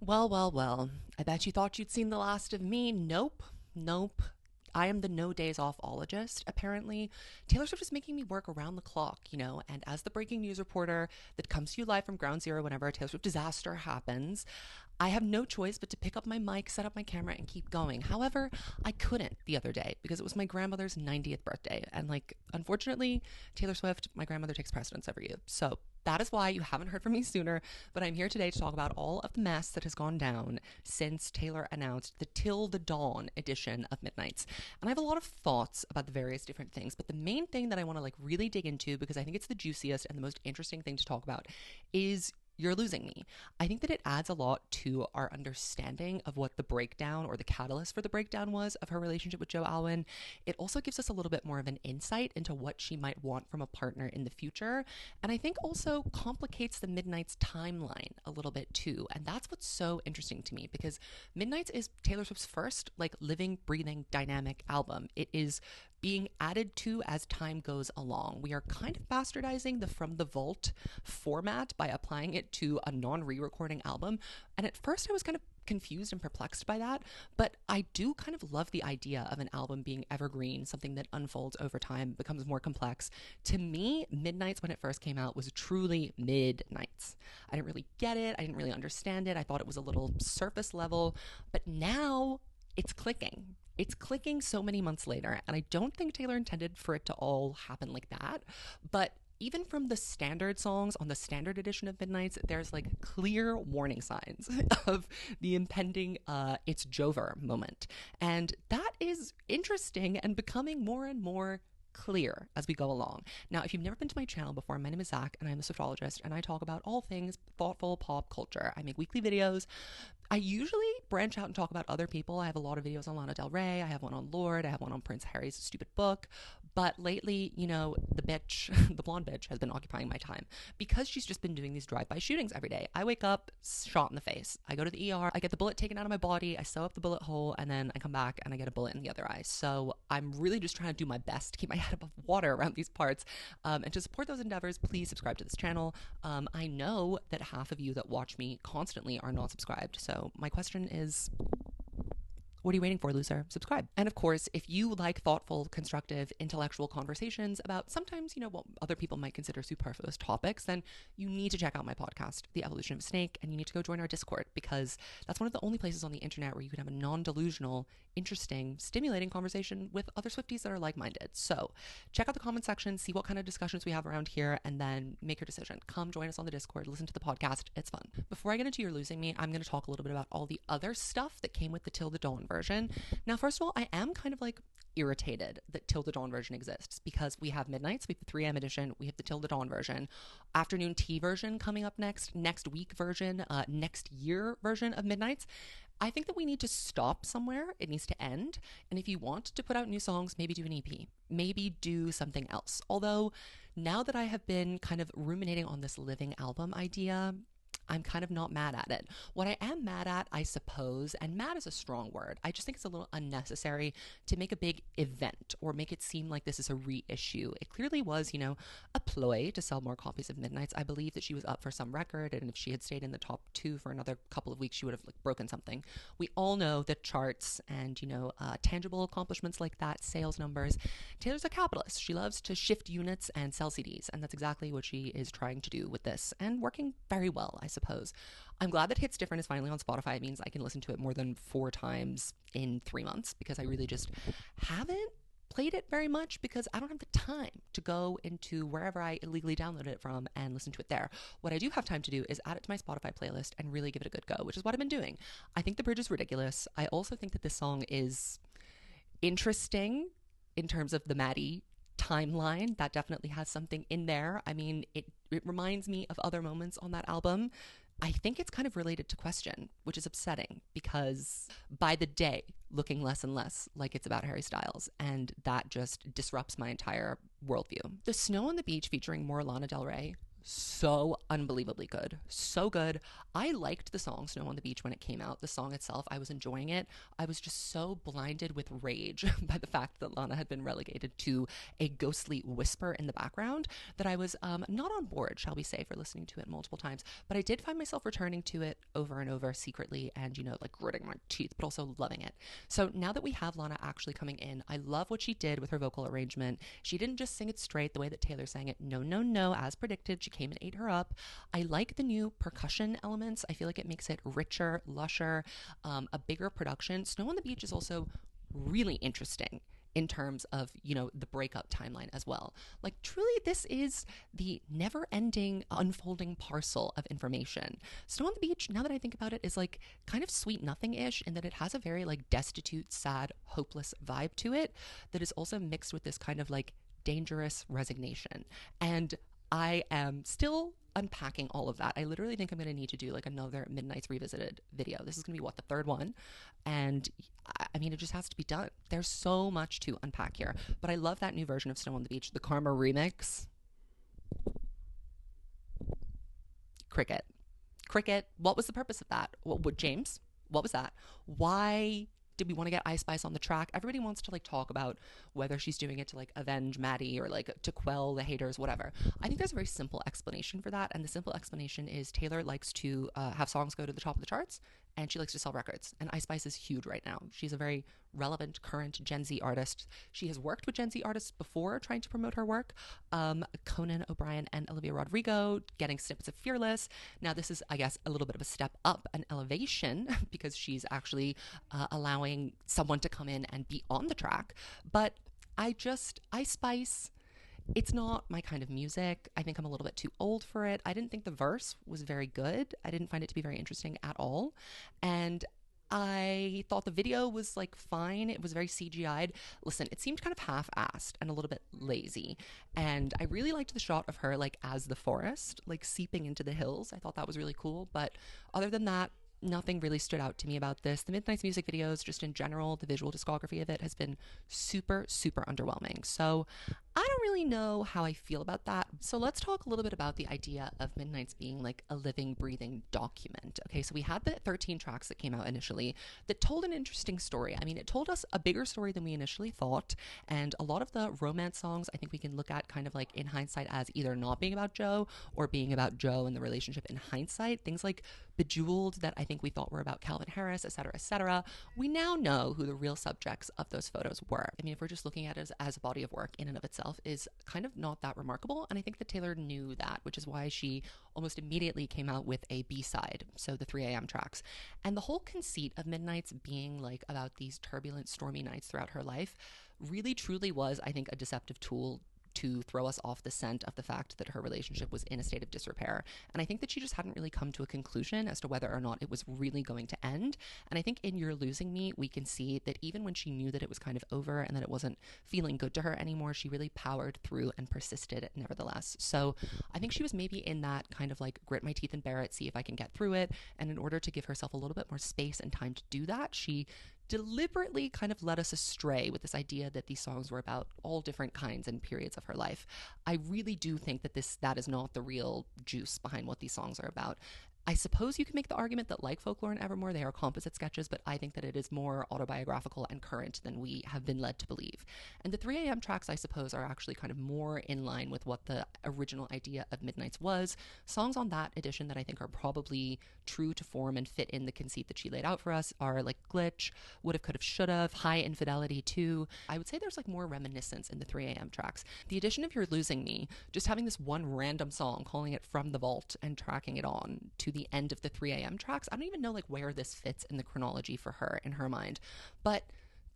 Well, well, well. I bet you thought you'd seen the last of me. Nope. Nope. I am the no days offologist, apparently. Taylor Swift is making me work around the clock, and as the breaking news reporter that comes to you live from ground zero whenever a Taylor Swift disaster happens, I have no choice but to pick up my mic, set up my camera, and keep going. However, I couldn't the other day because it was my grandmother's 90th birthday. And, unfortunately, Taylor Swift, my grandmother takes precedence over you. So that is why you haven't heard from me sooner, but I'm here today to talk about all of the mess that has gone down since Taylor announced the Till the Dawn edition of Midnights. And I have a lot of thoughts about the various different things, but the main thing that I want to really dig into, because I think it's the juiciest and the most interesting thing to talk about, is You're Losing Me. I think that it adds a lot to our understanding of what the breakdown or the catalyst for the breakdown was of her relationship with Joe Alwyn. It also gives us a little bit more of an insight into what she might want from a partner in the future. And I think also complicates the Midnights timeline a little bit too. And that's what's so interesting to me, because Midnights is Taylor Swift's first living, breathing, dynamic album. It is being added to as time goes along. We are kind of bastardizing the From the Vault format by applying it to a non-re-recording album. And at first I was kind of confused and perplexed by that, but I do kind of love the idea of an album being evergreen, something that unfolds over time, becomes more complex. To me, Midnights, when it first came out, was truly Midnights. I didn't really get it. I didn't really understand it. I thought it was a little surface level, but now it's clicking. It's clicking so many months later, and I don't think Taylor intended for it to all happen like that. But even from the standard songs on the standard edition of Midnights, there's clear warning signs of the impending it's Jover moment. And that is interesting and becoming more and more clear as we go along. Now, if you've never been to my channel before, my name is Zach and I'm a Swiftologist, and I talk about all things thoughtful pop culture. I make weekly videos. I usually branch out and talk about other people. I have a lot of videos on Lana Del Rey. I have one on Lorde. I have one on Prince Harry's stupid book. But lately, the bitch, the blonde bitch, has been occupying my time because she's just been doing these drive-by shootings every day. I wake up, shot in the face. I go to the ER. I get the bullet taken out of my body. I sew up the bullet hole, and then I come back and I get a bullet in the other eye. So I'm really just trying to do my best to keep my head above water around these parts. And to support those endeavors, please subscribe to this channel. I know that half of you that watch me constantly are not subscribed. So my question is, what are you waiting for, loser? Subscribe. And of course, if you like thoughtful, constructive, intellectual conversations about sometimes, what other people might consider superfluous topics, then you need to check out my podcast, The Evolution of a Snake, and you need to go join our Discord, because that's one of the only places on the internet where you can have a non-delusional, interesting, stimulating conversation with other Swifties that are like-minded. So check out the comment section, see what kind of discussions we have around here, and then make your decision. Come join us on the Discord, listen to the podcast. It's fun. Before I get into You're Losing Me, I'm going to talk a little bit about all the other stuff that came with the Till the Dawn version. Now, first of all, I am kind of irritated that Till the Dawn version exists, because we have Midnights, we have the 3am edition, we have the Till the Dawn version, afternoon tea version coming up next week version, next year version of Midnights. I think that we need to stop somewhere. It needs to end. And if you want to put out new songs, maybe do an EP, maybe do something else. Although now that I have been kind of ruminating on this living album idea, I'm kind of not mad at it. What I am mad at, I suppose, and mad is a strong word, I just think it's a little unnecessary to make a big event or make it seem like this is a reissue. It clearly was, a ploy to sell more copies of Midnights. I believe that she was up for some record, and if she had stayed in the top 2 for another couple of weeks, she would have broken something. We all know that charts and, tangible accomplishments like that, sales numbers, Taylor's a capitalist. She loves to shift units and sell CDs, and that's exactly what she is trying to do with this, and working very well, I suppose. I'm glad that Hits Different is finally on Spotify. It means I can listen to it more than 4 times in 3 months, because I really just haven't played it very much, because I don't have the time to go into wherever I illegally downloaded it from and listen to it there. What I do have time to do is add it to my Spotify playlist and really give it a good go, which is what I've been doing. I think the bridge is ridiculous. I also think that this song is interesting in terms of the Maddie timeline. That definitely has something in there. I mean, it reminds me of other moments on that album. I think it's kind of related to Question, which is upsetting, because by the day, looking less and less like it's about Harry Styles, and that just disrupts my entire worldview. The Snow on the Beach featuring more Lana Del Rey So unbelievably good. So good. I liked the song Snow on the Beach when it came out. The song itself, I was enjoying it. I was just so blinded with rage by the fact that Lana had been relegated to a ghostly whisper in the background that I was not on board, shall we say, for listening to it multiple times. But I did find myself returning to it over and over secretly and, like gritting my teeth, but also loving it. So now that we have Lana actually coming in, I love what she did with her vocal arrangement. She didn't just sing it straight the way that Taylor sang it. No, no, no. As predicted, she came and ate her up. I like the new percussion elements. I feel like it makes it richer, lusher, a bigger production. Snow on the Beach is also really interesting in terms of, the breakup timeline as well. Like, truly, this is the never ending unfolding parcel of information. Snow on the Beach, now that I think about it, is like kind of sweet nothing ish in that it has a very like destitute, sad, hopeless vibe to it that is also mixed with this kind of like dangerous resignation. And I am still unpacking all of that. I literally think I'm going to need to do like another Midnight's Revisited video. This is going to be what, the third one? And I mean, it just has to be done. There's so much to unpack here. But I love that new version of Snow on the Beach, the Karma remix. Cricket. Cricket. What was the purpose of that? What James? What was that? Why did we want to get Ice Spice on the track? Everybody wants to like talk about whether she's doing it to like avenge Maddie or like to quell the haters, whatever. I think there's a very simple explanation for that. And the simple explanation is Taylor likes to have songs go to the top of the charts, and she likes to sell records. And Ice Spice is huge right now. She's a very relevant, current Gen Z artist. She has worked with Gen Z artists before trying to promote her work. Conan O'Brien and Olivia Rodrigo, getting snippets of Fearless. Now this is, I guess, a little bit of a step up, an elevation, because she's actually allowing someone to come in and be on the track. But Ice Spice, it's not my kind of music. I think I'm a little bit too old for it. I didn't think the verse was very good. I didn't find it to be very interesting at all. And I thought the video was like fine. It was very CGI'd. Listen, it seemed kind of half-assed and a little bit lazy. And I really liked the shot of her like as the forest, like seeping into the hills. I thought that was really cool. But other than that, nothing really stood out to me about this. The Midnight's music videos, just in general, the visual discography of it has been super, super underwhelming. So I don't really know how I feel about that. So let's talk a little bit about the idea of Midnight's being like a living, breathing document. Okay, so we had the 13 tracks that came out initially that told an interesting story. I mean, it told us a bigger story than we initially thought. And a lot of the romance songs, I think we can look at kind of like in hindsight as either not being about Joe or being about Joe and the relationship in hindsight. Things like Bejeweled that I think we thought were about Calvin Harris, et cetera, et cetera. We now know who the real subjects of those photos were. I mean, if we're just looking at it as a body of work in and of itself, is kind of not that remarkable. And I think that Taylor knew that, which is why she almost immediately came out with a B-side, so the 3 a.m. tracks. And the whole conceit of Midnight's being like about these turbulent, stormy nights throughout her life really truly was, I think, a deceptive tool to throw us off the scent of the fact that her relationship was in a state of disrepair. And I think that she just hadn't really come to a conclusion as to whether or not it was really going to end. And I think in You're Losing Me, we can see that even when she knew that it was kind of over and that it wasn't feeling good to her anymore, she really powered through and persisted nevertheless. So I think she was maybe in that kind of like grit my teeth and bear it, see if I can get through it. And in order to give herself a little bit more space and time to do that, she deliberately kind of led us astray with this idea that these songs were about all different kinds and periods of her life. I really do think that that is not the real juice behind what these songs are about. I suppose you can make the argument that, like Folklore and Evermore, they are composite sketches, but I think that it is more autobiographical and current than we have been led to believe. And the 3 a.m. tracks, I suppose, are actually kind of more in line with what the original idea of Midnight's was. Songs on that edition that I think are probably true to form and fit in the conceit that she laid out for us are like Glitch, Would've, Could've, Should've, High Infidelity 2. I would say there's like more reminiscence in the 3 a.m. tracks. The addition of You're Losing Me, just having this one random song, calling it From the Vault and tracking it on to the end of the 3 a.m. tracks. I don't even know like where this fits in the chronology for her in her mind, but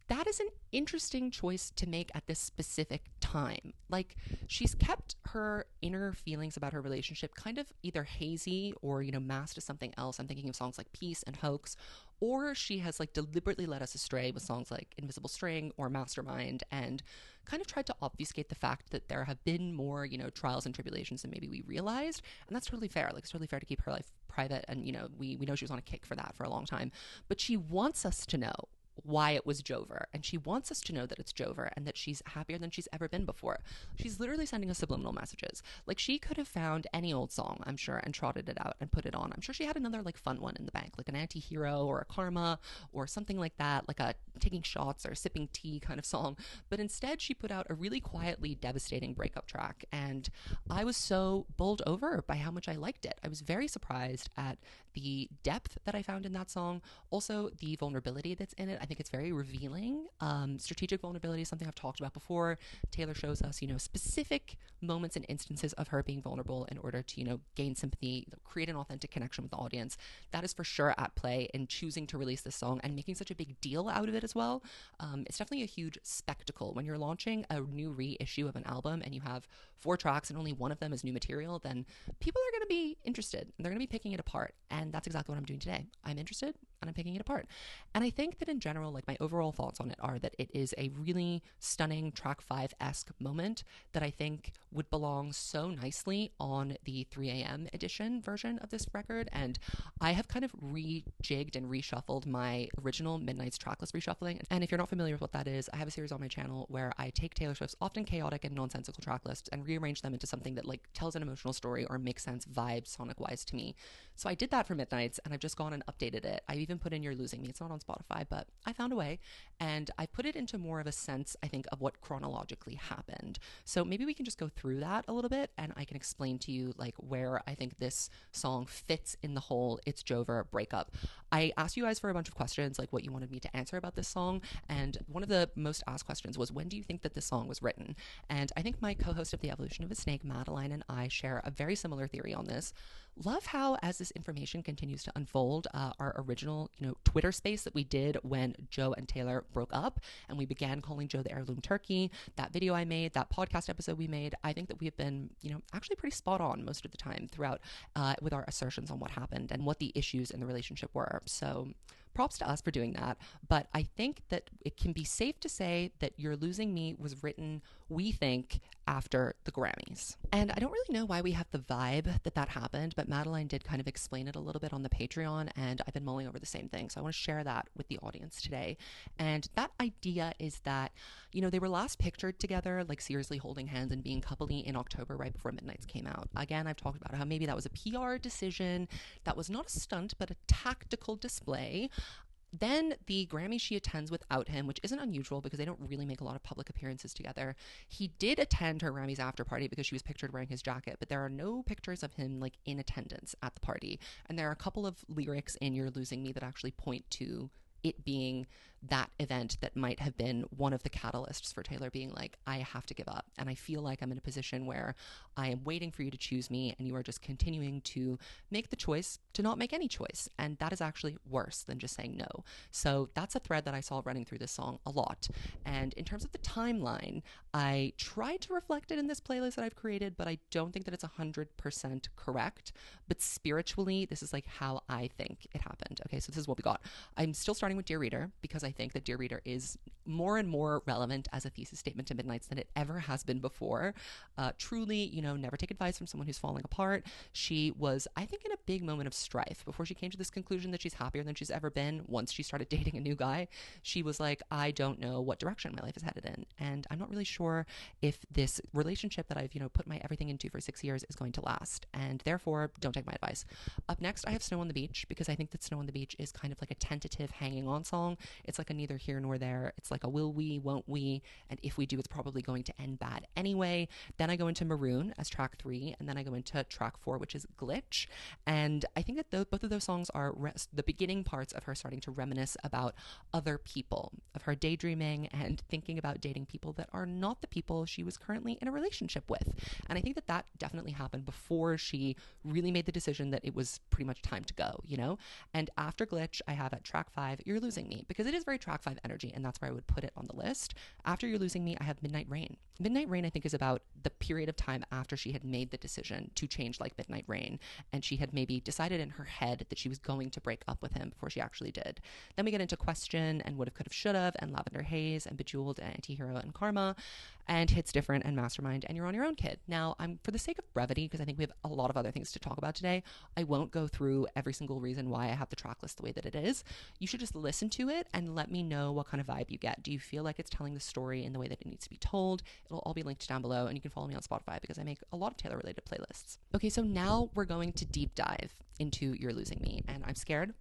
that is an interesting choice to make at this specific time. Like, she's kept her inner feelings about her relationship kind of either hazy or, masked as something else. I'm thinking of songs like Peace and Hoax, or she has like deliberately led us astray with songs like Invisible String or Mastermind and kind of tried to obfuscate the fact that there have been more, trials and tribulations than maybe we realized. And that's totally fair. Like, it's totally fair to keep her life private. And, we know she was on a kick for that for a long time. But she wants us to know why it was Jover. And she wants us to know that it's Jover and that she's happier than she's ever been before. She's literally sending us subliminal messages. Like, she could have found any old song, I'm sure, and trotted it out and put it on. I'm sure she had another like fun one in the bank, like an anti-hero or a karma or something like that, like a taking shots or sipping tea kind of song. But instead, she put out a really quietly devastating breakup track. And I was so bowled over by how much I liked it. I was very surprised at the depth that I found in that song. Also, the vulnerability that's in it. I think it's very revealing. Strategic vulnerability is something I've talked about before. Taylor shows us, specific moments and instances of her being vulnerable in order to, gain sympathy, create an authentic connection with the audience. That is for sure at play in choosing to release this song and making such a big deal out of it as well. It's definitely a huge spectacle. When you're launching a new reissue of an album and you have 4 tracks and only one of them is new material, then people are going to be interested. They're going to be picking it apart. And that's exactly what I'm doing today. I'm interested and I'm picking it apart. And I think that in general, like, my overall thoughts on it are that it is a really stunning track 5-esque moment that I think would belong so nicely on the 3 a.m. edition version of this record. And I have kind of rejigged and reshuffled my original Midnight's tracklist reshuffling. And if you're not familiar with what that is, I have a series on my channel where I take Taylor Swift's often chaotic and nonsensical track lists and rearrange them into something that like tells an emotional story or makes sense vibe sonic wise to me. So I did that for Midnight's, and I've just gone and updated it. I even put in You're Losing Me. It's not on Spotify, but I found a way, and I put it into more of a sense, I think, of what chronologically happened. So maybe we can just go through that a little bit, and I can explain to you like where I think this song fits in the whole It's Jover breakup. I asked you guys for a bunch of questions, like what you wanted me to answer about this song, and one of the most asked questions was, when do you think that this song was written? And I think my co-host of The Evolution of a Snake, Madeline, and I share a very similar theory on this. Love how, as this information continues to unfold, our original, Twitter space that we did when Joe and Taylor broke up, and we began calling Joe the heirloom turkey, that video I made, that podcast episode we made, I think that we have been, actually pretty spot on most of the time throughout with our assertions on what happened and what the issues in the relationship were. So props to us for doing that. But I think that it can be safe to say that You're Losing Me was written, we think, after the Grammys. And I don't really know why we have the vibe that happened, but Madeline did kind of explain it a little bit on the Patreon, and I've been mulling over the same thing. So I want to share that with the audience today. And that idea is that, they were last pictured together, like seriously holding hands and being coupley in October, right before Midnight's came out. Again, I've talked about how maybe that was a PR decision. That was not a stunt, but a tactical display. Then the Grammy she attends without him, which isn't unusual because they don't really make a lot of public appearances together. He did attend her Grammys after party because she was pictured wearing his jacket, but there are no pictures of him like in attendance at the party. And there are a couple of lyrics in You're Losing Me that actually point to it being that event that might have been one of the catalysts for Taylor being like, I have to give up. And I feel like I'm in a position where I am waiting for you to choose me, and you are just continuing to make the choice to not make any choice. And that is actually worse than just saying no. So that's a thread that I saw running through this song a lot. And in terms of the timeline, I tried to reflect it in this playlist that I've created, but I don't think that it's 100% correct. But spiritually, this is like how I think it happened. Okay, so this is what we got. I'm still starting with Dear Reader because I think that Dear Reader is more and more relevant as a thesis statement to Midnight's than it ever has been before. Truly, never take advice from someone who's falling apart. She was, I think, in a big moment of strife before she came to this conclusion that she's happier than she's ever been once she started dating a new guy. She was like, I don't know what direction my life is headed in, and I'm not really sure if this relationship that I've, put my everything into for 6 years is going to last, and therefore don't take my advice. Up next, I have Snow on the Beach, because I think that Snow on the Beach is kind of like a tentative hanging on song. It's like a neither here nor there. It's like a will we, won't we, and if we do, it's probably going to end bad anyway. Then I go into Maroon as track 3, and then I go into track 4, which is Glitch. And I think that both of those songs are the beginning parts of her starting to reminisce about other people, of her daydreaming and thinking about dating people that are not the people she was currently in a relationship with. And I think that definitely happened before she really made the decision that it was pretty much time to go, And after Glitch, I have at track 5, You're Losing Me, because it is very track 5 energy, and that's where I would put it on the list. After You're Losing Me, I have Midnight Rain. Midnight Rain, I think, is about the period of time after she had made the decision to change like Midnight Rain, and she had maybe decided in her head that she was going to break up with him before she actually did. Then we get into Question and Would've, Could've, Should've, and Lavender Haze, and Bejeweled, and Antihero, and Karma. and Hits Different and Mastermind and You're on Your Own Kid. Now, I'm for the sake of brevity, because I think we have a lot of other things to talk about today, I won't go through every single reason why I have the track list the way that it is. You should just listen to it and let me know what kind of vibe you get. Do you feel like it's telling the story in the way that it needs to be told? It'll all be linked down below, and you can follow me on Spotify because I make a lot of Taylor related playlists. Okay, so now we're going to deep dive into You're Losing Me, and I'm scared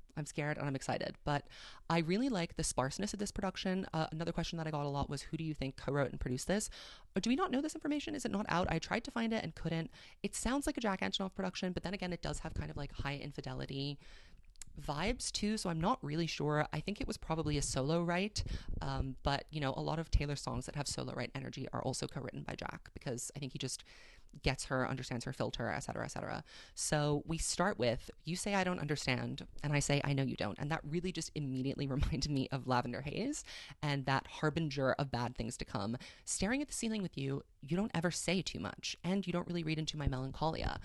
and I'm excited, but I really like the sparseness of this production. Another question that I got a lot was, who do you think co-wrote and produced this? Or do we not know this information? Is it not out? I tried to find it and couldn't. It sounds like a Jack Antonoff production, but then again, it does have kind of like high infidelity vibes too, so I'm not really sure. I think it was probably a solo write, but you know, a lot of Taylor's songs that have solo write energy are also co-written by Jack, because I think he just gets her, understands her filter, etc., etc. So we start with, you say I don't understand, and I say I know you don't, and that really just immediately reminded me of Lavender Haze and that harbinger of bad things to come. Staring at the ceiling with you, you don't ever say too much, and you don't really read into my melancholia,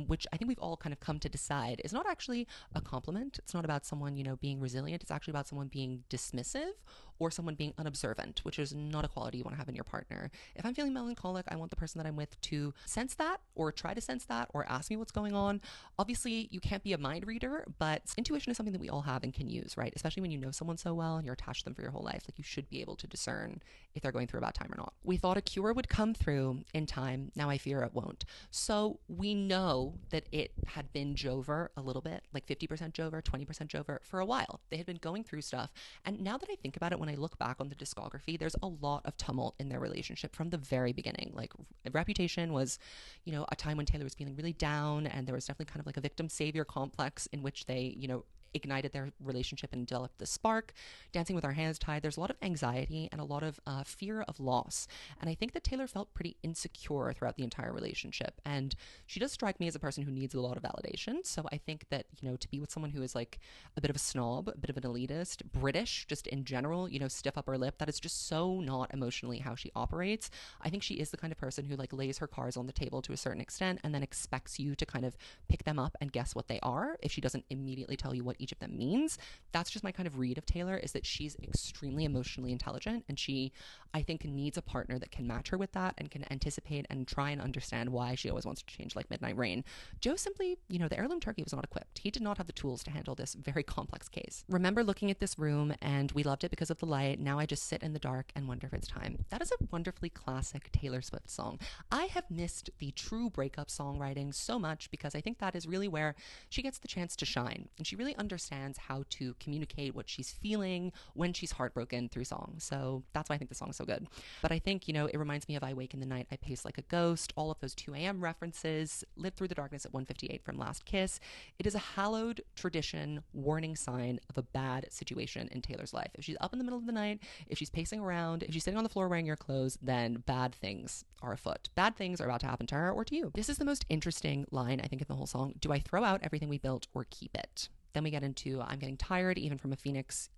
which I think we've all kind of come to decide is not actually a compliment. It's not about someone, you know, being resilient. It's actually about someone being dismissive or someone being unobservant, which is not a quality you want to have in your partner. If I'm feeling melancholic, I want the person that I'm with to sense that, or try to sense that, or ask me what's going on. Obviously, you can't be a mind reader, but intuition is something that we all have and can use, right? Especially when you know someone so well and you're attached to them for your whole life. Like, you should be able to discern if they're going through a bad time or not. We thought a cure would come through in time. Now I fear it won't. So we know that it had been Jover a little bit, like 50% Jover, 20% Jover for a while. They had been going through stuff. And now that I think about it, when I look back on the discography, there's a lot of tumult in their relationship from the very beginning. Like, Reputation was, you know, a time when Taylor was feeling really down, and there was definitely kind of like a victim savior complex in which they, you know, ignited their relationship and developed the spark. Dancing with Our Hands Tied, there's a lot of anxiety and a lot of fear of loss. And I think that Taylor felt pretty insecure throughout the entire relationship. And she does strike me as a person who needs a lot of validation. So I think that, you know, to be with someone who is like a bit of a snob, a bit of an elitist, British, just in general, you know, stiff upper lip, that is just so not emotionally how she operates. I think she is the kind of person who like lays her cards on the table to a certain extent and then expects you to kind of pick them up and guess what they are if she doesn't immediately tell you what each of them means. That's just my kind of read of Taylor, is that she's extremely emotionally intelligent, and she, I think, needs a partner that can match her with that and can anticipate and try and understand why she always wants to change like Midnight Rain. Joe simply, you know, the heirloom turkey was not equipped. He did not have the tools to handle this very complex case. Remember looking at this room and we loved it because of the light. Now I just sit in the dark and wonder if it's time. That is a wonderfully classic Taylor Swift song. I have missed the true breakup songwriting so much, because I think that is really where she gets the chance to shine, and she really understands how to communicate what she's feeling when she's heartbroken through song. So that's why I think the song is so good. But I think, you know, it reminds me of I Wake in the Night, I Pace Like a Ghost, all of those 2 a.m. references, Live Through the Darkness at 1:58 from Last Kiss. It is a hallowed tradition, warning sign of a bad situation in Taylor's life. If she's up in the middle of the night, if she's pacing around, if she's sitting on the floor wearing your clothes, then bad things are afoot. Bad things are about to happen to her or to you. This is the most interesting line, I think, in the whole song. Do I throw out everything we built or keep it? Then we get into I'm getting tired, even for a phoenix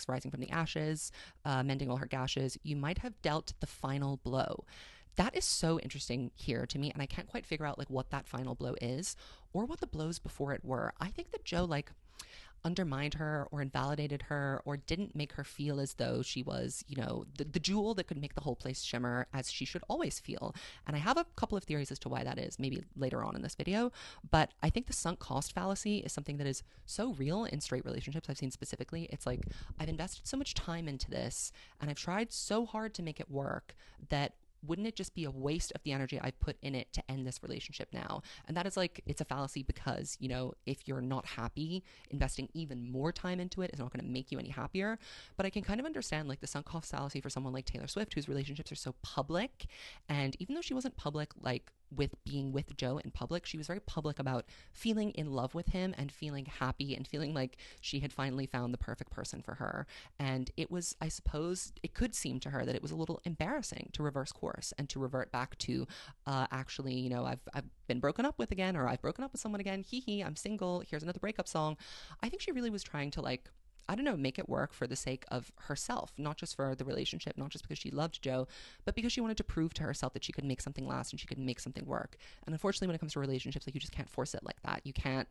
rising from the ashes, mending all her gashes. You might have dealt the final blow. That is so interesting here to me, and I can't quite figure out like what that final blow is or what the blows before it were. I think that Joe like undermined her or invalidated her or didn't make her feel as though she was, you know, the jewel that could make the whole place shimmer, as she should always feel. And I have a couple of theories as to why that is, maybe later on in this video. But I think the sunk cost fallacy is something that is so real in straight relationships I've seen specifically. It's like, I've invested so much time into this and I've tried so hard to make it work that wouldn't it just be a waste of the energy I put in it to end this relationship now? And that is like, it's a fallacy, because, you know, if you're not happy, investing even more time into it is not going to make you any happier. But I can kind of understand like the sunk cost fallacy for someone like Taylor Swift, whose relationships are so public. And even though she wasn't public like with being with Joe in public, she was very public about feeling in love with him and feeling happy and feeling like she had finally found the perfect person for her. And it was, I suppose, it could seem to her that it was a little embarrassing to reverse course and to revert back to actually, you know, I've been broken up with again, or I've broken up with someone again, hee hee, I'm single, here's another breakup song. I think she really was trying to like I don't know, make it work for the sake of herself, not just for the relationship, not just because she loved Joe, but because she wanted to prove to herself that she could make something last and she could make something work. And unfortunately, when it comes to relationships, like, you just can't force it like that. You can't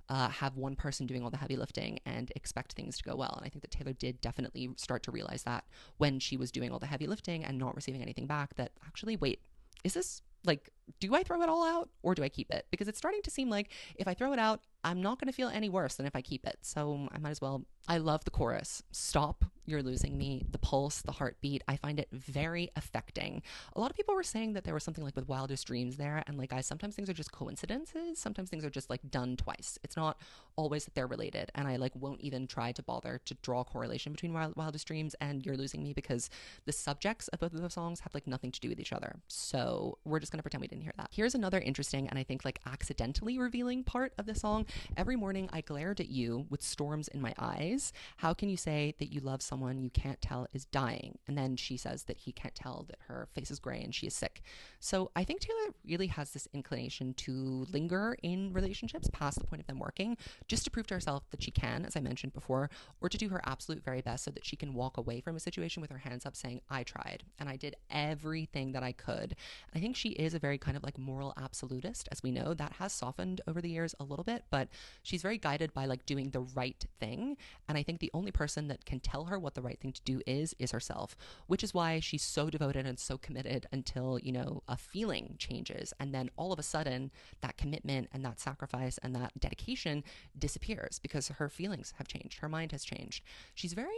have one person doing all the heavy lifting and expect things to go well. And I think that Taylor did definitely start to realize that when she was doing all the heavy lifting and not receiving anything back, that actually, wait, is this like, do I throw it all out or do I keep it? Because it's starting to seem like if I throw it out, I'm not going to feel any worse than if I keep it. So I might as well. I love the chorus. Stop, you're losing me. The pulse, the heartbeat. I find it very affecting. A lot of people were saying that there was something like with Wildest Dreams there. And like, guys, sometimes things are just coincidences. Sometimes things are just like done twice. It's not always that they're related. And I like won't even try to bother to draw a correlation between Wildest Dreams and You're Losing Me, because the subjects of both of those songs have like nothing to do with each other. So we're just going to pretend we didn't hear that. Here's another interesting and I think like accidentally revealing part of the song. Every morning I glared at you with storms in my eyes. How can you say that you love someone you can't tell is dying? And then she says that he can't tell that her face is gray and she is sick. So I think Taylor really has this inclination to linger in relationships past the point of them working, just to prove to herself that she can, as I mentioned before, or to do her absolute very best so that she can walk away from a situation with her hands up saying, I tried and I did everything that I could. I think she is a very kind of like moral absolutist, as we know. That has softened over the years a little bit, but she's very guided by like doing the right thing. And I think the only person that can tell her what the right thing to do is herself, which is why she's so devoted and so committed until, you know, a feeling changes. And then all of a sudden that commitment and that sacrifice and that dedication disappears because her feelings have changed. Her mind has changed. She's very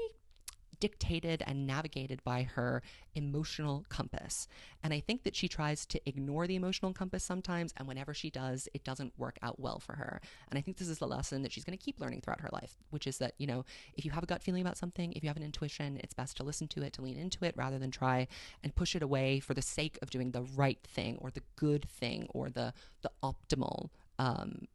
dictated and navigated by her emotional compass. And I think that she tries to ignore the emotional compass sometimes, and whenever she does, it doesn't work out well for her. And I think this is the lesson that she's going to keep learning throughout her life, which is that, you know, if you have a gut feeling about something, if you have an intuition, it's best to listen to it, to lean into it, rather than try and push it away for the sake of doing the right thing or the good thing or the optimal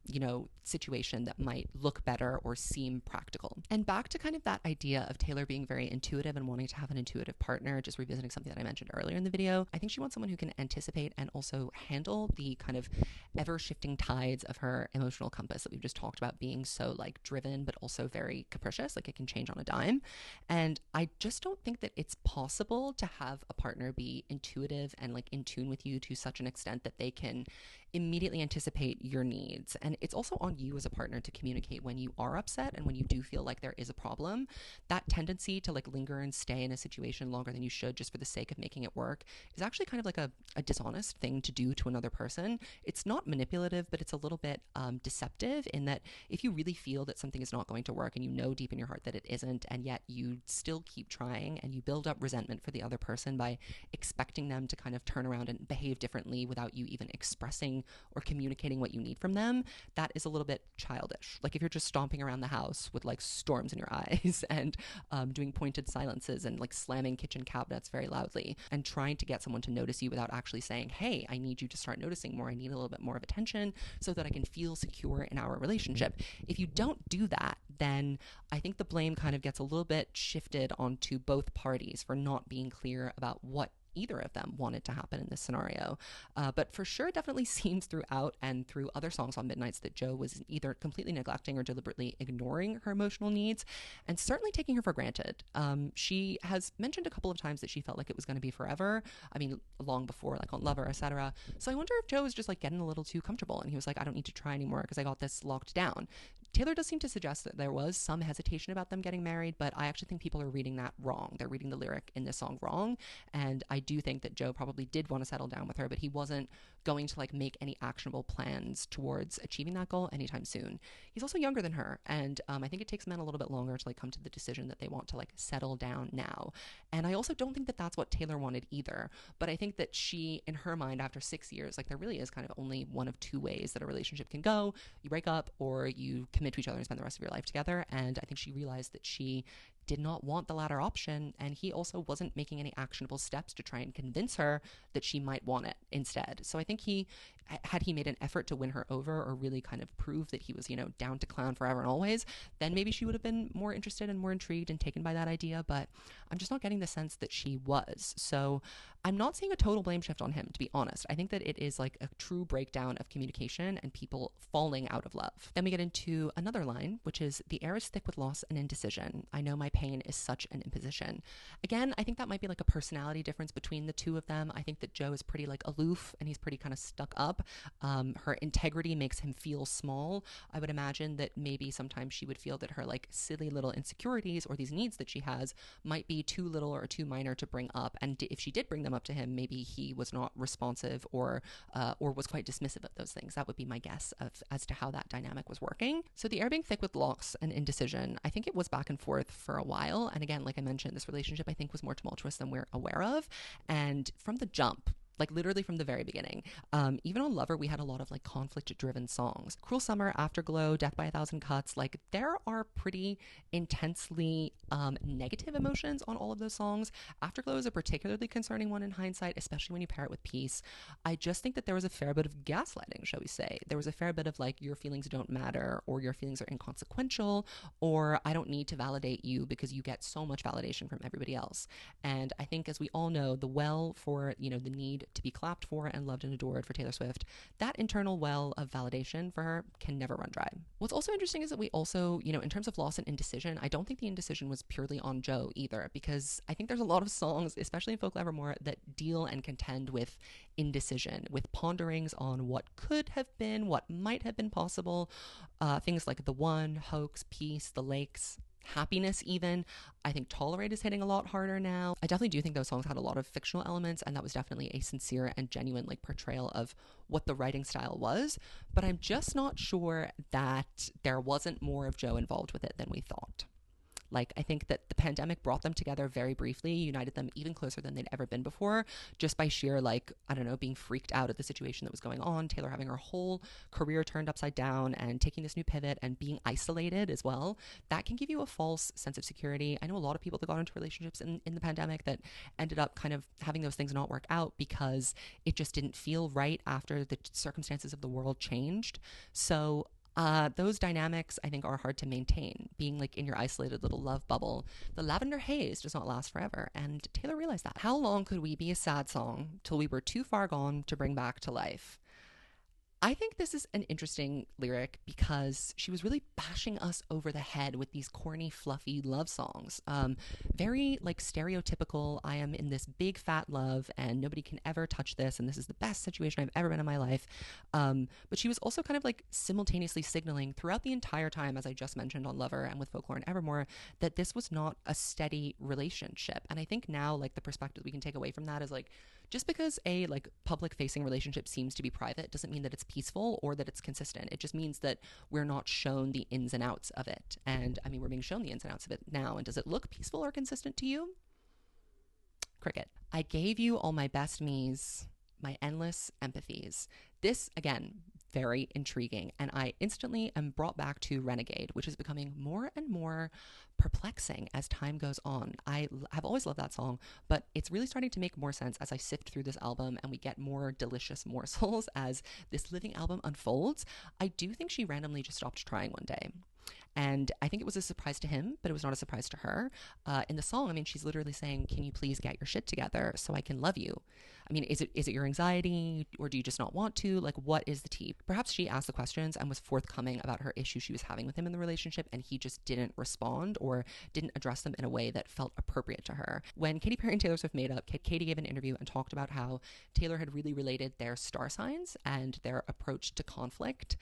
you know, situation that might look better or seem practical. And back to kind of that idea of Taylor being very intuitive and wanting to have an intuitive partner, just revisiting something that I mentioned earlier in the video, I think she wants someone who can anticipate and also handle the kind of ever-shifting tides of her emotional compass that we've just talked about being so like driven, but also very capricious, like it can change on a dime. And I just don't think that it's possible to have a partner be intuitive and like in tune with you to such an extent that they can immediately anticipate your needs. And it's also on you as a partner to communicate when you are upset and when you do feel like there is a problem. That tendency to like linger and stay in a situation longer than you should just for the sake of making it work is actually kind of like a dishonest thing to do to another person. It's not manipulative, but it's a little bit deceptive in that if you really feel that something is not going to work and you know deep in your heart that it isn't, and yet you still keep trying and you build up resentment for the other person by expecting them to kind of turn around and behave differently without you even expressing or communicating what you need from them, that is a little bit childish. Like if you're just stomping around the house with like storms in your eyes and doing pointed silences and like slamming kitchen cabinets very loudly and trying to get someone to notice you without actually saying, hey, I need you to start noticing more. I need a little bit more of attention so that I can feel secure in our relationship. If you don't do that, then I think the blame kind of gets a little bit shifted onto both parties for not being clear about what either of them wanted to happen in this scenario. But for sure, it definitely seems throughout and through other songs on Midnights that Joe was either completely neglecting or deliberately ignoring her emotional needs and certainly taking her for granted. She has mentioned a couple of times that she felt like it was going to be forever. I mean, long before, like on Lover, etc. So I wonder if Joe was just like getting a little too comfortable and he was like, I don't need to try anymore because I got this locked down. Taylor does seem to suggest that there was some hesitation about them getting married, but I actually think people are reading that wrong. They're reading the lyric in this song wrong. And I do think that Joe probably did want to settle down with her, but he wasn't going to like make any actionable plans towards achieving that goal anytime soon. He's also younger than her. And I think it takes men a little bit longer to like come to the decision that they want to like settle down now. And I also don't think that that's what Taylor wanted either. But I think that she, in her mind, after 6 years, like there really is kind of only one of two ways that a relationship can go. You break up or you commit to each other and spend the rest of your life together. And I think she realized that she did not want the latter option, and he also wasn't making any actionable steps to try and convince her that she might want it instead. So I think had he made an effort to win her over or really kind of prove that he was, down to clown forever and always, then maybe she would have been more interested and more intrigued and taken by that idea. But I'm just not getting the sense that she was. So I'm not seeing a total blame shift on him, to be honest. I think that it is like a true breakdown of communication and people falling out of love. Then we get into another line, which is, the air is thick with loss and indecision. I know my pain is such an imposition. Again, I think that might be like a personality difference between the two of them. I think that Joe is pretty like aloof and he's pretty kind of stuck up. Her integrity makes him feel small. I would imagine that maybe sometimes she would feel that her like silly little insecurities or these needs that she has might be too little or too minor to bring up. And if she did bring them up to him, maybe he was not responsive or was quite dismissive of those things. That would be my guess as to how that dynamic was working. So the air being thick with loss and indecision, I think it was back and forth for a while. And again, like I mentioned, this relationship I think was more tumultuous than we're aware of. And from the jump, like literally from the very beginning. Even on Lover, we had a lot of like conflict-driven songs. Cruel Summer, Afterglow, Death by a Thousand Cuts, like there are pretty intensely negative emotions on all of those songs. Afterglow is a particularly concerning one in hindsight, especially when you pair it with Peace. I just think that there was a fair bit of gaslighting, shall we say. There was a fair bit of like, your feelings don't matter, or your feelings are inconsequential, or I don't need to validate you because you get so much validation from everybody else. And I think, as we all know, the well for, the need to be clapped for and loved and adored for Taylor Swift, that internal well of validation for her can never run dry. What's also interesting is that we also, in terms of loss and indecision, I don't think the indecision was purely on Joe either, because I think there's a lot of songs, especially in Folk Evermore, that deal and contend with indecision, with ponderings on what could have been, what might have been possible, things like The One, Hoax, Peace, The Lakes, Happiness even. I think Tolerate is hitting a lot harder now. I definitely do think those songs had a lot of fictional elements, and that was definitely a sincere and genuine like portrayal of what the writing style was, but I'm just not sure that there wasn't more of Joe involved with it than we thought. Like, I think that the pandemic brought them together very briefly, united them even closer than they'd ever been before, just by sheer, like, I don't know, being freaked out at the situation that was going on, Taylor having her whole career turned upside down and taking this new pivot and being isolated as well. That can give you a false sense of security. I know a lot of people that got into relationships in the pandemic that ended up kind of having those things not work out because it just didn't feel right after the circumstances of the world changed. So those dynamics, I think, are hard to maintain. Being like in your isolated little love bubble, the lavender haze does not last forever, and Taylor realized that. How long could we be a sad song till we were too far gone to bring back to life? I think this is an interesting lyric because she was really bashing us over the head with these corny, fluffy love songs. Very like stereotypical, I am in this big fat love and nobody can ever touch this and this is the best situation I've ever been in my life. But she was also kind of like simultaneously signaling throughout the entire time, as I just mentioned on Lover and with Folklore and Evermore, that this was not a steady relationship. And I think now like the perspective we can take away from that is like, just because a like public facing relationship seems to be private doesn't mean that it's peaceful or that it's consistent. It just means that we're not shown the ins and outs of it. And I mean, we're being shown the ins and outs of it now. And does it look peaceful or consistent to you? Cricket. I gave you all my best me's, my endless empathies. This, again, very intriguing. And I instantly am brought back to Renegade, which is becoming more and more perplexing as time goes on. I have always loved that song, but it's really starting to make more sense as I sift through this album and we get more delicious morsels as this living album unfolds. I do think she randomly just stopped trying one day. And I think it was a surprise to him, but it was not a surprise to her. In the song, I mean, she's literally saying, can you please get your shit together so I can love you? I mean, is it your anxiety or do you just not want to? Like, what is the tea? Perhaps she asked the questions and was forthcoming about her issues she was having with him in the relationship, and he just didn't respond or didn't address them in a way that felt appropriate to her. When Katy Perry and Taylor Swift made up, Katy gave an interview and talked about how Taylor had really related their star signs and their approach to conflict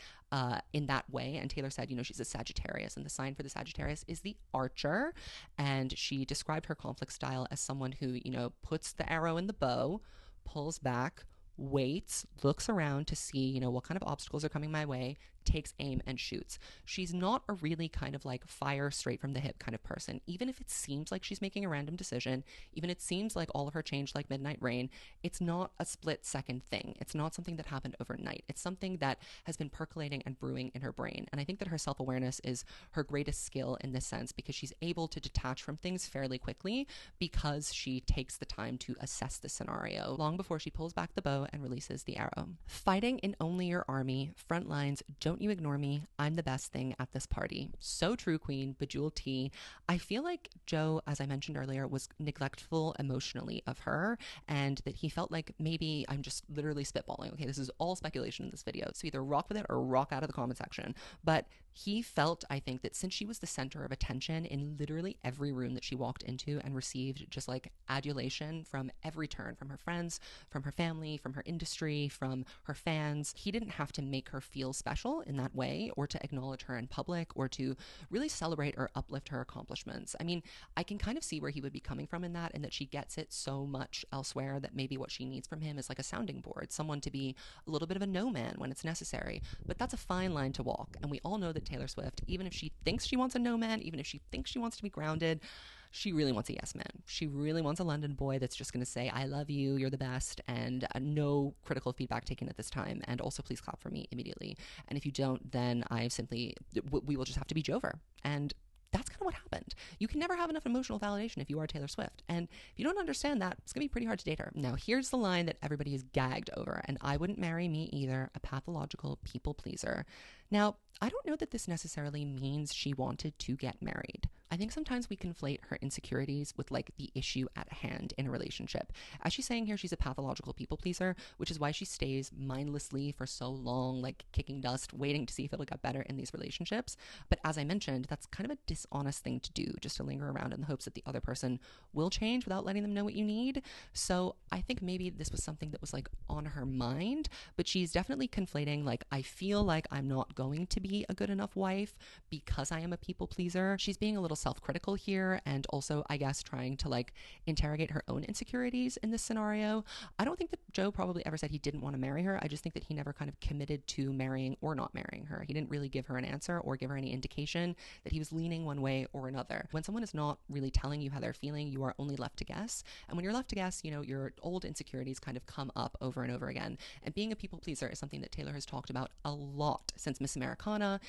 in that way. And Taylor said, she's a Sagittarius, and the sign for the Sagittarius is the Archer. And she described her conflict style as someone who, puts the arrow in the bow, pulls back, waits, looks around to see, what kind of obstacles are coming my way, takes aim and shoots. She's not a really kind of like fire straight from the hip kind of person. Even if it seems like she's making a random decision, even it seems like all of her changed like midnight rain, it's not a split second thing. It's not something that happened overnight. It's something that has been percolating and brewing in her brain. And I think that her self-awareness is her greatest skill in this sense, because she's able to detach from things fairly quickly because she takes the time to assess the scenario long before she pulls back the bow and releases the arrow. Fighting in only your army, front lines, don't you ignore me, I'm the best thing at this party. So true, queen, bejeweled tea. I feel like Joe, as I mentioned earlier, was neglectful emotionally of her, and that he felt like, maybe I'm just literally spitballing, okay, this is all speculation in this video, so either rock with it or rock out of the comment section, but he felt, I think, that since she was the center of attention in literally every room that she walked into and received just like adulation from every turn, from her friends, from her family, from her industry, from her fans, he didn't have to make her feel special in that way, or to acknowledge her in public, or to really celebrate or uplift her accomplishments. I mean, I can kind of see where he would be coming from in that, and that she gets it so much elsewhere that maybe what she needs from him is like a sounding board, someone to be a little bit of a no man when it's necessary. But that's a fine line to walk, and we all know that Taylor Swift, even if she thinks she wants a no man, even if she thinks she wants to be grounded, she really wants a yes man. She really wants a London boy that's just going to say, I love you, you're the best, and no critical feedback taken at this time. And also, please clap for me immediately. And if you don't, then we will just have to be Jover. And that's kind of what happened. You can never have enough emotional validation if you are Taylor Swift. And if you don't understand that, it's going to be pretty hard to date her. Now, here's the line that everybody is gagged over, and I wouldn't marry me either, a pathological people pleaser. Now, I don't know that this necessarily means she wanted to get married. I think sometimes we conflate her insecurities with like the issue at hand in a relationship. As she's saying here, she's a pathological people pleaser, which is why she stays mindlessly for so long, like kicking dust, waiting to see if it'll get better in these relationships. But as I mentioned, that's kind of a dishonest thing to do, just to linger around in the hopes that the other person will change without letting them know what you need. So I think maybe this was something that was like on her mind, but she's definitely conflating like, I feel like I'm not going to be a good enough wife because I am a people pleaser. She's being a little self-critical here, and also, I guess, trying to like interrogate her own insecurities in this scenario. I don't think that Joe probably ever said he didn't want to marry her. I just think that he never kind of committed to marrying or not marrying her. He didn't really give her an answer or give her any indication that he was leaning one way or another. When someone is not really telling you how they're feeling, you are only left to guess. And when you're left to guess, you know, your old insecurities kind of come up over and over again. And being a people pleaser is something that Taylor has talked about a lot since Miss Americana,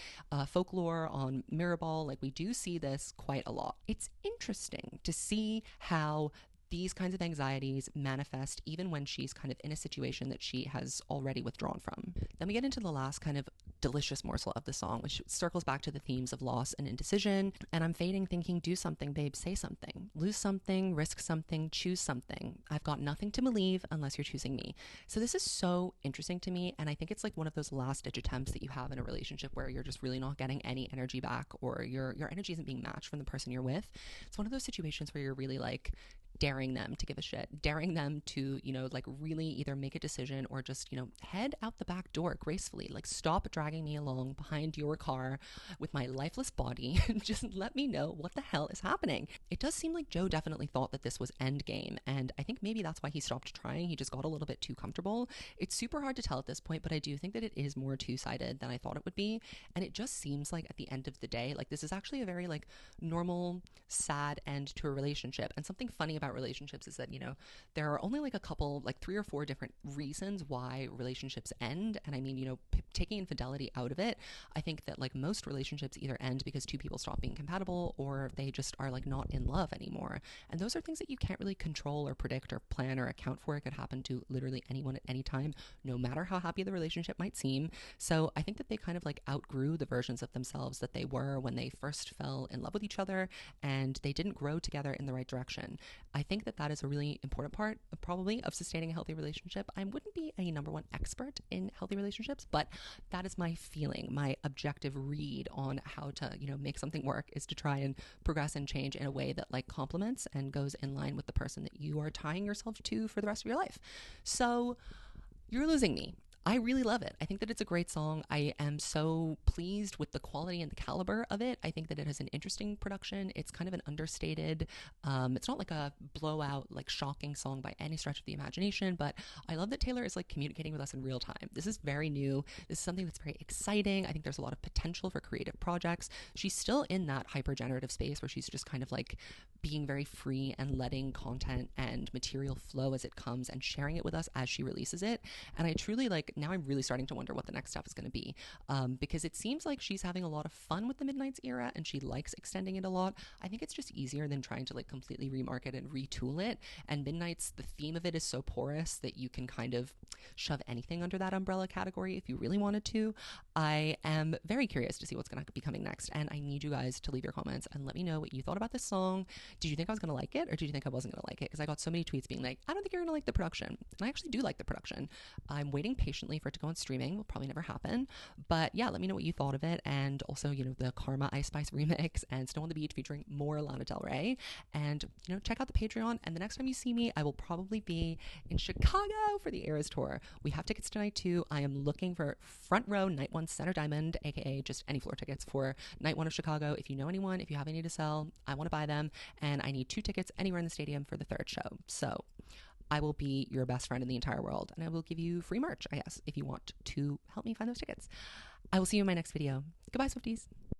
folklore on Mirrorball. Like, we do see this quite a lot. It's interesting to see how these kinds of anxieties manifest even when she's kind of in a situation that she has already withdrawn from. Then we get into the last kind of delicious morsel of the song, which circles back to the themes of loss and indecision. And I'm fading thinking, do something, babe, say something. Lose something, risk something, choose something. I've got nothing to believe unless you're choosing me. So this is so interesting to me, and I think it's like one of those last-ditch attempts that you have in a relationship where you're just really not getting any energy back, or your energy isn't being matched from the person you're with. It's one of those situations where you're really like daring them to give a shit, daring them to, you know, like really either make a decision or just, you know, head out the back door gracefully. Like, stop dragging me along behind your car with my lifeless body and just let me know what the hell is happening. It does seem like Joe definitely thought that this was endgame, and I think maybe that's why he stopped trying. He just got a little bit too comfortable. It's super hard to tell at this point, but I do think that it is more two-sided than I thought it would be, and it just seems like at the end of the day, like, this is actually a very like normal, sad end to a relationship. And something funny about relationships is that, you know, there are only like a couple, like 3 or 4 different reasons why relationships end. And I mean, you know, taking infidelity out of it, I think that like most relationships either end because 2 people stop being compatible, or they just are like not in love anymore. And those are things that you can't really control or predict or plan or account for. It could happen to literally anyone at any time, no matter how happy the relationship might seem. So I think that they kind of like outgrew the versions of themselves that they were when they first fell in love with each other, and they didn't grow together in the right direction. I think that that is a really important part probably of sustaining a healthy relationship. I wouldn't be a number one expert in healthy relationships, but that is my feeling. My objective read on how to, you know, make something work is to try and progress and change in a way that like complements and goes in line with the person that you are tying yourself to for the rest of your life. So you're losing me. I really love it. I think that it's a great song. I am so pleased with the quality and the caliber of it. I think that it has an interesting production. It's kind of an understated, it's not like a blowout, like shocking song by any stretch of the imagination, but I love that Taylor is like communicating with us in real time. This is very new. This is something that's very exciting. I think there's a lot of potential for creative projects. She's still in that hyper generative space where she's just kind of like being very free and letting content and material flow as it comes and sharing it with us as she releases it. And I truly like, now I'm really starting to wonder what the next step is going to be, because it seems like she's having a lot of fun with the Midnight's era and she likes extending it a lot. I think it's just easier than trying to like completely remarket and retool it. And Midnight's, the theme of it is so porous that you can kind of shove anything under that umbrella category if you really wanted to. I am very curious to see what's going to be coming next, and I need you guys to leave your comments and let me know what you thought about this song. Did you think I was going to like it, or did you think I wasn't going to like it? Because I got so many tweets being like, I don't think you're going to like the production. And I actually do like the production. I'm waiting patiently for it to go on streaming. Will probably never happen. But yeah, let me know what you thought of it. And also, you know, the Karma Ice Spice remix and Snow on the Beach featuring more Lana Del Rey. And, you know, check out the Patreon. And the next time you see me, I will probably be in Chicago for the Eras Tour. We have tickets tonight too. I am looking for front row night one center diamond, aka just any floor tickets for night one of Chicago. If you know anyone, if you have any to sell, I want to buy them. And I need 2 tickets anywhere in the stadium for the third show. So I will be your best friend in the entire world, and I will give you free merch, I guess, if you want to help me find those tickets. I will see you in my next video. Goodbye, Swifties.